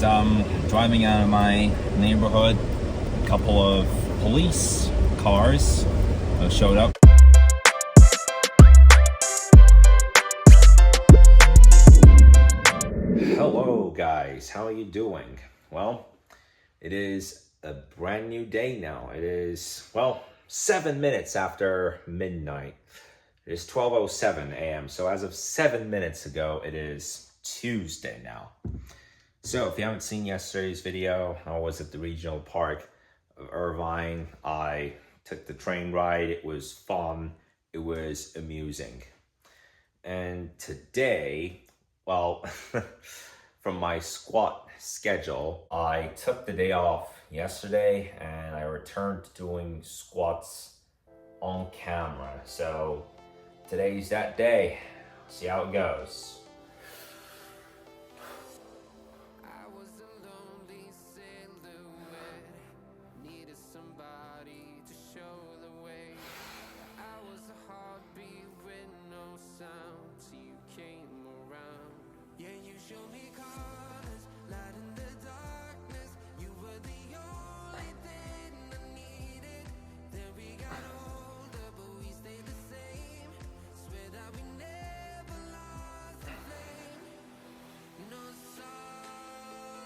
As I'm driving out of my neighborhood, a couple of police cars showed up. Hello guys, how are you doing? Well, it is a brand new day now. It is, 7 minutes after midnight. It is 12:07 a.m. So as of 7 minutes ago, it is Tuesday now. So if you haven't seen yesterday's video, I was at the regional park of Irvine. I took the train ride. It was fun. It was amusing. And today, from my squat schedule, I took the day off yesterday and I returned to doing squats on camera. So today's that day. See how it goes.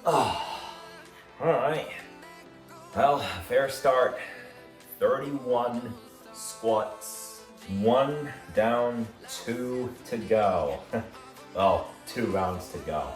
All right. Well, fair start. 31 squats. 1 down, 2 to go. 2 rounds to go.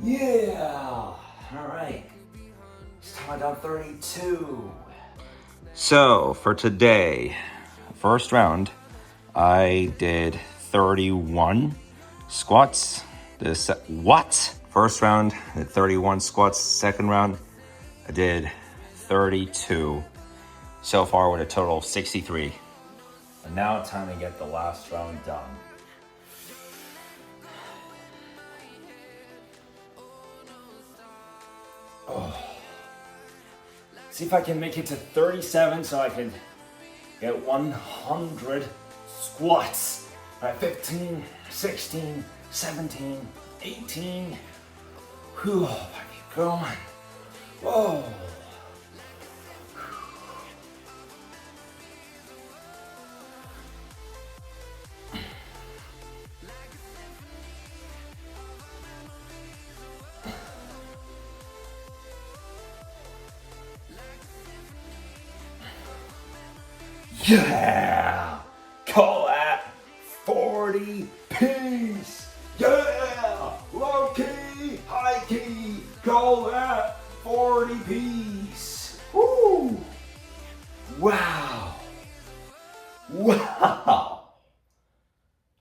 Yeah! Alright. It's time I done 32. So, for today, first round, I did 31 squats. First round, I did 31 squats. Second round, I did 32. So far with a total of 63. And now it's time to get the last round done. See if I can make it to 37 so I can get 100 squats. All right, 15, 16, 17, 18. Whew, I keep going. Whoa. Yeah! Call that 40 piece! Yeah! Low key, high key, call that 40 piece! Woo! Wow! Wow!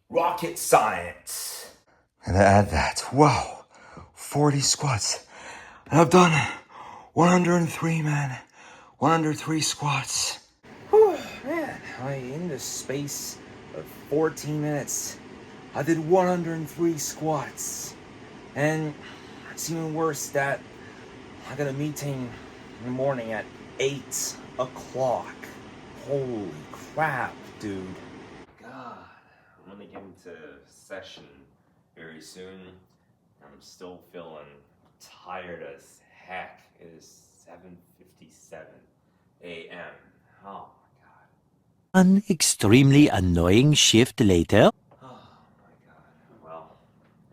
Rocket science! And add that, wow! 40 squats. And I've done 103, man. 103 squats. Whew, man, in the space of 14 minutes, I did 103 squats. And it's even worse that I got a meeting in the morning at 8 o'clock. Holy crap, dude. God, I'm gonna get into session very soon. I'm still feeling tired as heck. It is 7:57 a.m. Oh my god. An extremely annoying shift later. Oh my god. Well,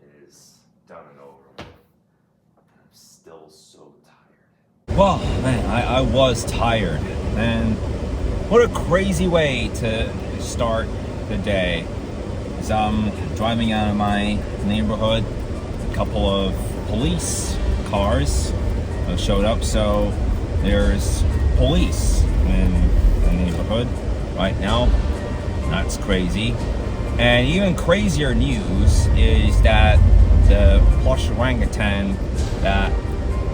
it is done and over with. I'm still so tired. Well, man, I was tired. And what a crazy way to start the day. As I'm driving out of my neighborhood, a couple of police cars showed up. So there's police in the neighborhood right now. That's crazy. And even crazier news is that the plush orangutan that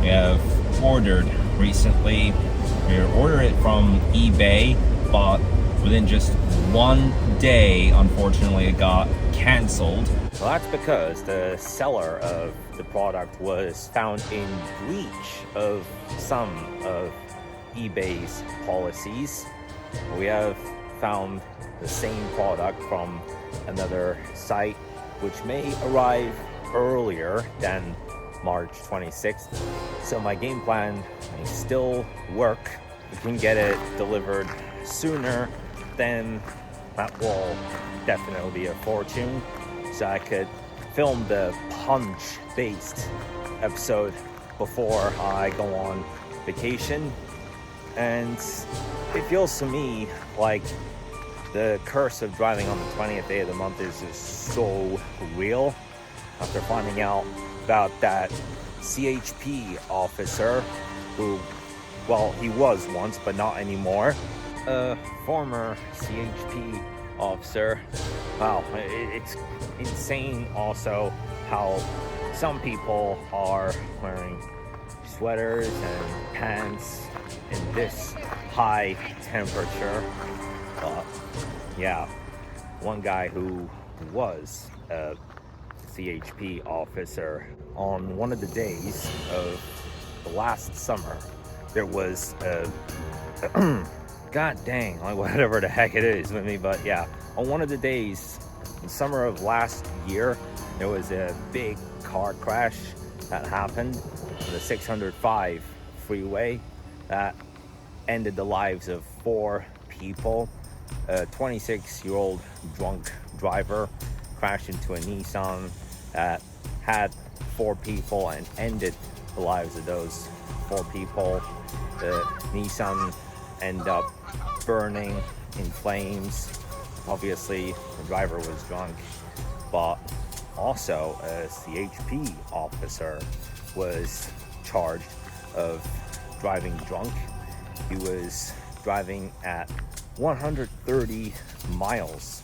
we have ordered recently, we ordered it from eBay, but within just 1 day, unfortunately, it got canceled. Well, that's because the seller of the product was found in breach of some of eBay's policies. We have found the same product from another site, which may arrive earlier than March 26th. So my game plan may still work. We can get it delivered sooner, then that will definitely be a fortune. So I could film the punch-based episode before I go on vacation. And it feels to me like the curse of driving on the 20th day of the month is just so real. After finding out about that CHP officer who, well, he was once, but not anymore. A former CHP officer. Wow, it's insane also how some people are wearing sweaters and pants in this high temperature. Yeah, one guy who was a CHP officer, on one of the days of the last summer, there was a god dang, like whatever the heck it is with me, but yeah, on one of the days in summer of last year, there was a big car crash that happened on the 605 freeway that ended the lives of 4 people. A 26-year-old drunk driver crashed into a Nissan that had 4 people and ended the lives of those 4 people. The Nissan ended up burning in flames. Obviously, the driver was drunk, but also a CHP officer was charged of driving drunk. He was driving at 130 miles,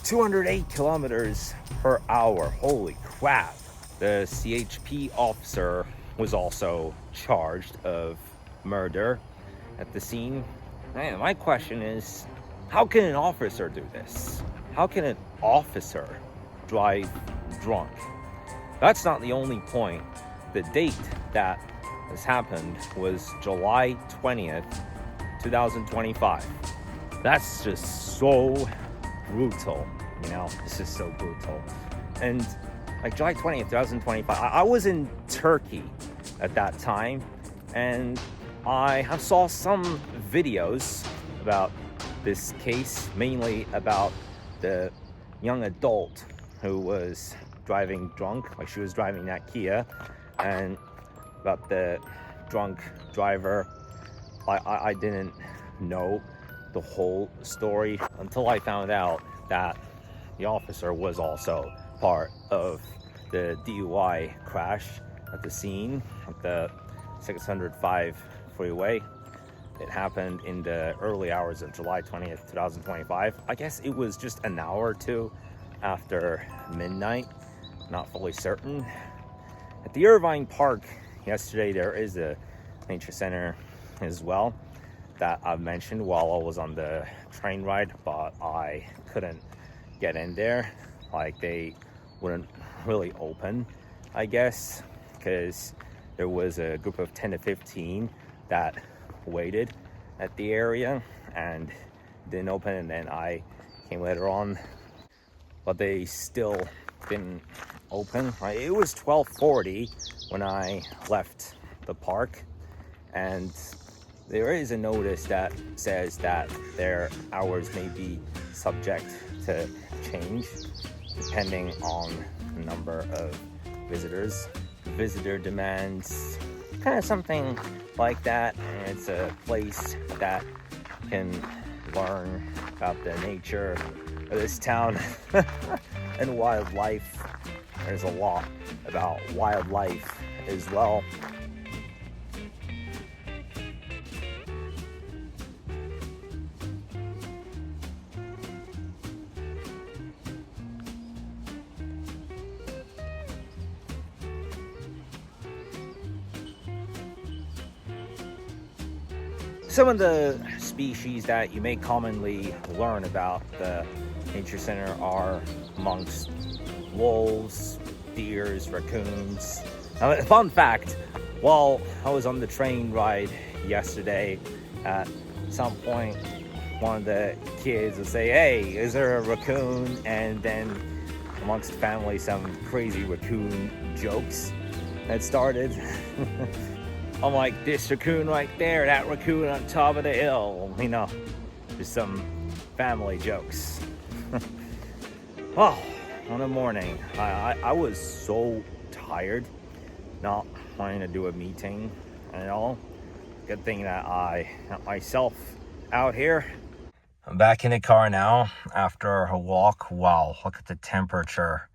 208 kilometers per hour. Holy crap. The CHP officer was also charged of murder at the scene. Man, my question is, how can an officer do this? How can an officer drive drunk? That's not the only point. The date that this happened was July 20th, 2025. That's just so brutal, you know? This is so brutal. And like July 20th, 2025, I was in Turkey at that time, and I have saw some videos about this case, mainly about the young adult who was driving drunk, like she was driving that Kia, and about the drunk driver. I didn't know the whole story until I found out that the officer was also part of the DUI crash at the scene at the 605 freeway. It happened in the early hours of July 20th, 2025. I guess it was just an hour or two after midnight, not fully certain. At the Irvine Park yesterday, there is a nature center as well that I've mentioned while I was on the train ride, but I couldn't get in there. Like, they wouldn't really open, I guess, because there was a group of 10 to 15 that waited at the area and didn't open, and then I came later on, but they still didn't open. It was 12:40 when I left the park, and there is a notice that says that their hours may be subject to change depending on the number of visitors. Visitor demands, kind of something like that. And it's a place that can learn about the nature of this town and wildlife. There's a lot about wildlife as well. some of the species that you may commonly learn about the nature center are amongst wolves, deers, raccoons. Now, a fun fact, while I was on the train ride yesterday, at some point one of the kids would say, "Hey, is there a raccoon?" And then amongst the family, some crazy raccoon jokes had started. I'm like, this raccoon right there, that raccoon on top of the hill. You know, just some family jokes. Well, on the morning, I was so tired, not wanting to do a meeting and all. Good thing that I got myself out here. I'm back in the car now after a walk. Wow, look at the temperature.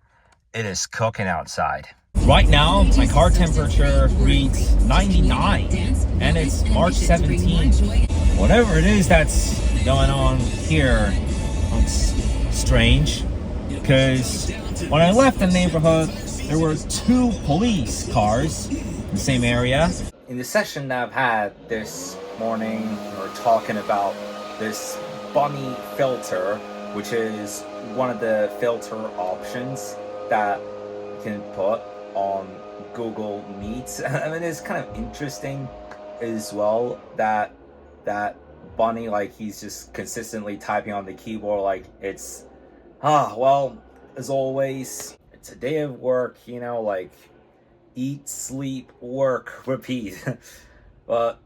It is cooking outside. Right now, my car temperature reads 99, and it's March 17th. Whatever it is that's going on here looks strange, because when I left the neighborhood, there were 2 police cars in the same area. In the session that I've had this morning, we're talking about this bunny filter, which is one of the filter options that you can put on Google Meets. I mean, it's kind of interesting as well that bunny, like, he's just consistently typing on the keyboard like it's well, as always, it's a day of work, you know, like eat, sleep, work, repeat. But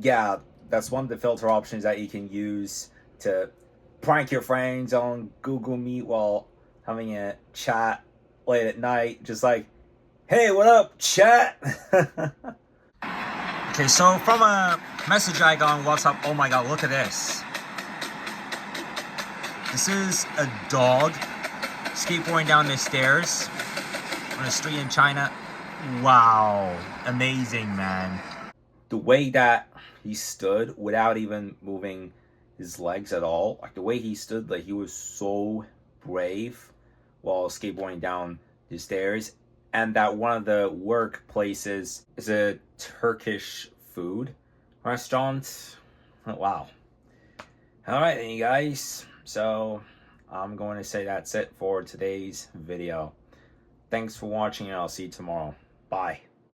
yeah, that's one of the filter options that you can use to prank your friends on Google Meet while having a chat late at night, just like, "Hey, what up, chat?" Okay, so from a message I got on WhatsApp, oh my god, look at this. This is a dog skateboarding down the stairs on a street in China. Wow, amazing, man. The way that he stood without even moving his legs at all, like the way he stood, like he was so brave while skateboarding down the stairs. And that one of the workplaces is a Turkish food restaurant. Wow. All right, then, you guys. So I'm going to say that's it for today's video. Thanks for watching, and I'll see you tomorrow. Bye.